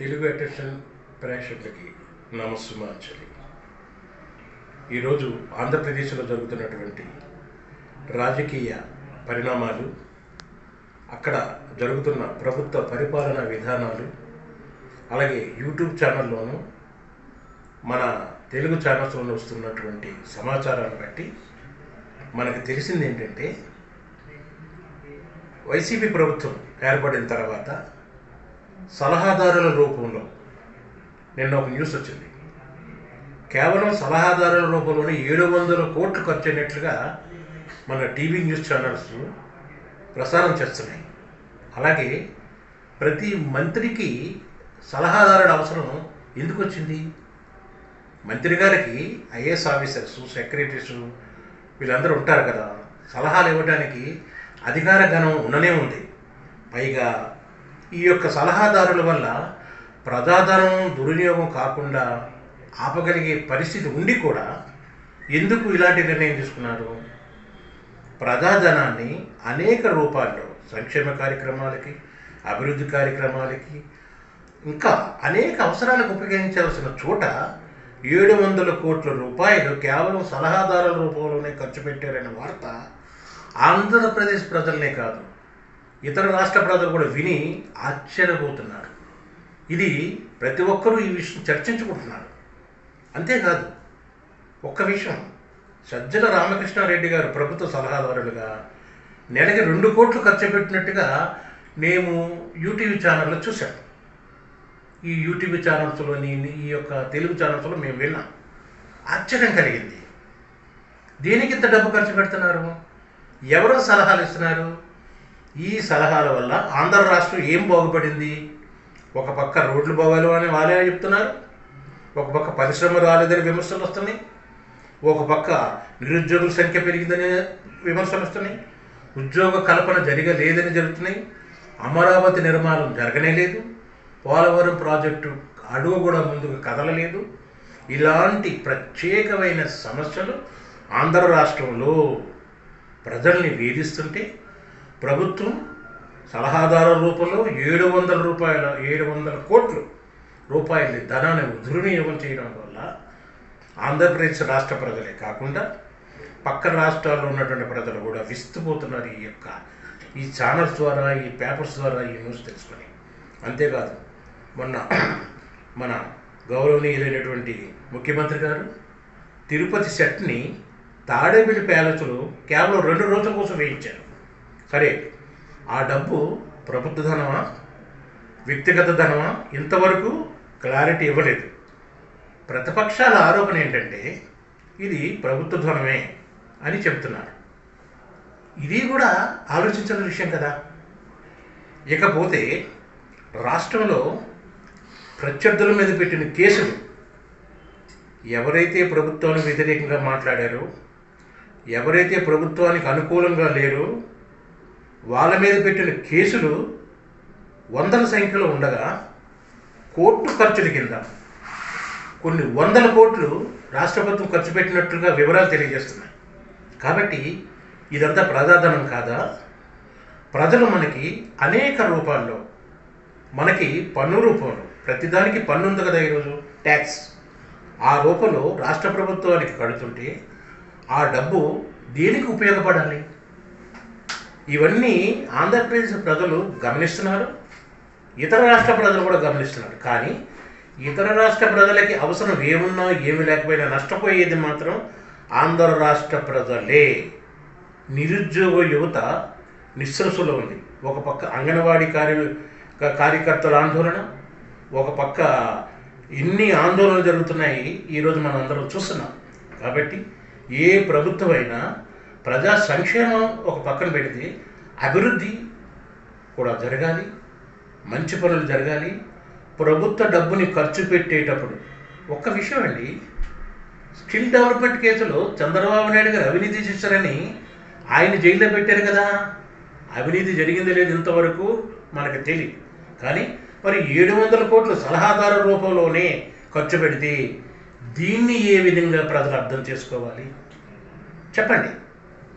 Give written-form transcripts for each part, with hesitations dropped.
Telugu attention ప్రేక్షకులకి నమస్సుమాంజలి. ఈరోజు ఆంధ్రప్రదేశ్లో జరుగుతున్నటువంటి రాజకీయ పరిణామాలు, అక్కడ జరుగుతున్న ప్రభుత్వ పరిపాలనా విధానాలు, అలాగే యూట్యూబ్ ఛానల్లోనూ మన తెలుగు ఛానల్స్లోనూ వస్తున్నటువంటి సమాచారాన్ని బట్టి మనకు తెలిసింది ఏంటంటే, వైసీపీ ప్రభుత్వం ఏర్పడిన తర్వాత సలహాదారుల రూపంలో నిన్న ఒక న్యూస్ వచ్చింది. కేవలం సలహాదారుల రూపంలోనే 700 కోట్లు ఖర్చు అయినట్లుగా మన టీవీ న్యూస్ ఛానల్స్ ప్రసారం చేస్తున్నాయి. అలాగే ప్రతి మంత్రికి సలహాదారుల అవసరం ఎందుకు వచ్చింది? మంత్రి గారికి ఐఏఎస్ ఆఫీసర్స్, సెక్రటరీస్ వీళ్ళందరూ ఉంటారు కదా, సలహాలు ఇవ్వడానికి అధికార గణం ఉండనే ఉంది. పైగా ఈ యొక్క సలహాదారుల వల్ల ప్రజాధనం దుర్వినియోగం కాకుండా ఆపగలిగే పరిస్థితి ఉండి కూడా ఎందుకు ఇలాంటి నిర్ణయం తీసుకున్నారు? ప్రజాధనాన్ని అనేక రూపాల్లో సంక్షేమ కార్యక్రమాలకి, అభివృద్ధి కార్యక్రమాలకి, ఇంకా అనేక అవసరాలకు ఉపయోగించాల్సిన చోట 700 కోట్ల రూపాయలు కేవలం సలహాదారుల రూపంలోనే ఖర్చు పెట్టారనే వార్త ఆంధ్రప్రదేశ్ ప్రజలనే కాదు, ఇతర రాష్ట్ర ప్రజలు కూడా విని ఆశ్చర్యపోతున్నారు. ఇది ప్రతి ఒక్కరూ ఈ విషయం చర్చించుకుంటున్నారు. అంతేకాదు, ఒక్క విషయం, సజ్జల రామకృష్ణారెడ్డి గారు ప్రభుత్వ సలహాదారులుగా నెలకి 2 కోట్లు ఖర్చు పెట్టినట్టుగా మేము యూట్యూబ్ ఛానల్లో చూసాం. ఈ యూట్యూబ్ ఛానల్స్లోని ఈ యొక్క తెలుగు ఛానల్స్లో మేము విన్నాం. ఆశ్చర్యం కలిగింది. దేనికి ఇంత డబ్బు ఖర్చు పెడుతున్నారు? ఎవరో సలహాలు ఇస్తున్నారు? ఈ సలహాల వల్ల ఆంధ్ర రాష్ట్రం ఏం బాగుపడింది? ఒక పక్క రోడ్లు బాగాలు అని వాళ్ళే చెప్తున్నారు, ఒక పక్క పరిశ్రమ రాలేదని విమర్శలు వస్తున్నాయి, ఒక పక్క నిరుద్యోగుల సంఖ్య పెరిగిందని విమర్శలు వస్తున్నాయి, ఉద్యోగ కల్పన జరగలేదని జరుగుతున్నాయి, అమరావతి నిర్మాణం జరగనే లేదు, పోలవరం ప్రాజెక్టు అడుగు కూడా ముందుకు కదలలేదు. ఇలాంటి ప్రత్యేకమైన సమస్యలు ఆంధ్ర రాష్ట్రంలో ప్రజల్ని వేధిస్తుంటే ప్రభుత్వం సలహాదారుల రూపంలో 700 కోట్ల రూపాయల ధనాన్ని దుర్వినియోగం చేయడం వల్ల ఆంధ్రప్రదేశ్ రాష్ట్ర ప్రజలే కాకుండా పక్క రాష్ట్రాల్లో ఉన్నటువంటి ప్రజలు కూడా విస్తుపోతున్నారు ఈ ఛానల్స్ ద్వారా, ఈ పేపర్స్ ద్వారా ఈ న్యూస్ తెలుసుకొని. అంతేకాదు, మొన్న మన గౌరవనీయులైనటువంటి ముఖ్యమంత్రి గారు తిరుపతి సెట్ని తాడేపల్లి ప్యాలెస్లో కేవలం 2 రోజుల కోసం వేయించారు. సరే, ఆ డబ్బు ప్రభుత్వ ధనమా, వ్యక్తిగత ధనమా, ఇంతవరకు క్లారిటీ ఇవ్వలేదు. ప్రతిపక్షాల ఆరోపణ ఏంటంటే ఇది ప్రభుత్వ ధనమే అని చెబుతున్నారు. ఇది కూడా ఆలోచించిన విషయం కదా. ఇకపోతే రాష్ట్రంలో ప్రత్యర్థుల మీద పెట్టిన కేసులు, ఎవరైతే ప్రభుత్వానికి వ్యతిరేకంగా మాట్లాడారో, ఎవరైతే ప్రభుత్వానికి అనుకూలంగా లేరో వాళ్ళ మీద పెట్టిన కేసులు వందల సంఖ్యలో ఉండగా కోర్టు ఖర్చుల కింద కొన్ని 100 కోట్లు రాష్ట్ర ప్రభుత్వం ఖర్చు పెట్టినట్లుగా వివరాలు తెలియజేస్తున్నాయి. కాబట్టి ఇదంతా ప్రజాధనం కాదా? ప్రజలు మనకి అనేక రూపాల్లో, మనకి పన్ను రూపంలో, ప్రతిదానికి పన్ను ఉంది కదా ఈరోజు, ట్యాక్స్, ఆ రూపంలో రాష్ట్ర ప్రభుత్వానికి కడుతుంటే ఆ డబ్బు దేనికి ఉపయోగపడాలి? ఇవన్నీ ఆంధ్రప్రదేశ్ ప్రజలు గమనిస్తున్నారు, ఇతర రాష్ట్ర ప్రజలు కూడా గమనిస్తున్నారు. కానీ ఇతర రాష్ట్ర ప్రజలకి అవసరం ఏమున్నా ఏమి లేకపోయినా నష్టపోయేది మాత్రం ఆంధ్ర రాష్ట్ర ప్రజలే. నిరుద్యోగ యువత నిస్సరసులో ఉంది. ఒక పక్క అంగన్వాడీ కార్యకర్తల ఆందోళన, ఒక పక్క ఎన్ని ఆందోళనలు జరుగుతున్నాయి ఈరోజు మనం అందరం చూస్తున్నాం. కాబట్టి ఏ ప్రభుత్వమైనా ప్రజా సంక్షేమం ఒక పక్కన పెడితే అభివృద్ధి కూడా జరగాలి, మంచి పనులు జరగాలి. ప్రభుత్వ డబ్బుని ఖర్చు పెట్టేటప్పుడు ఒక్క విషయం అండి, స్కిల్ డెవలప్మెంట్ కేసులో చంద్రబాబు నాయుడు గారు అవినీతి చేశారని ఆయన జైల్లో పెట్టారు కదా. అవినీతి జరిగింది లేదు ఇంతవరకు మనకు తెలియదు. కానీ మరి 700 కోట్లు సలహాదారు రూపంలోనే ఖర్చు పెడితే దీన్ని ఏ విధంగా ప్రజలు అర్థం చేసుకోవాలి చెప్పండి?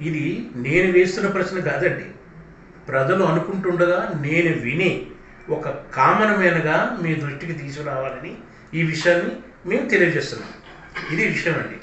ఇది నేను వేస్తున్న ప్రశ్న కాదండి. ప్రజలు అనుకుంటుండగా నేను విని ఒక కామన్ మ్యాన్గా మీ దృష్టికి తీసుకురావాలని ఈ విషయాన్ని మేము తెలియజేస్తున్నాం. ఇది విషయం అండి.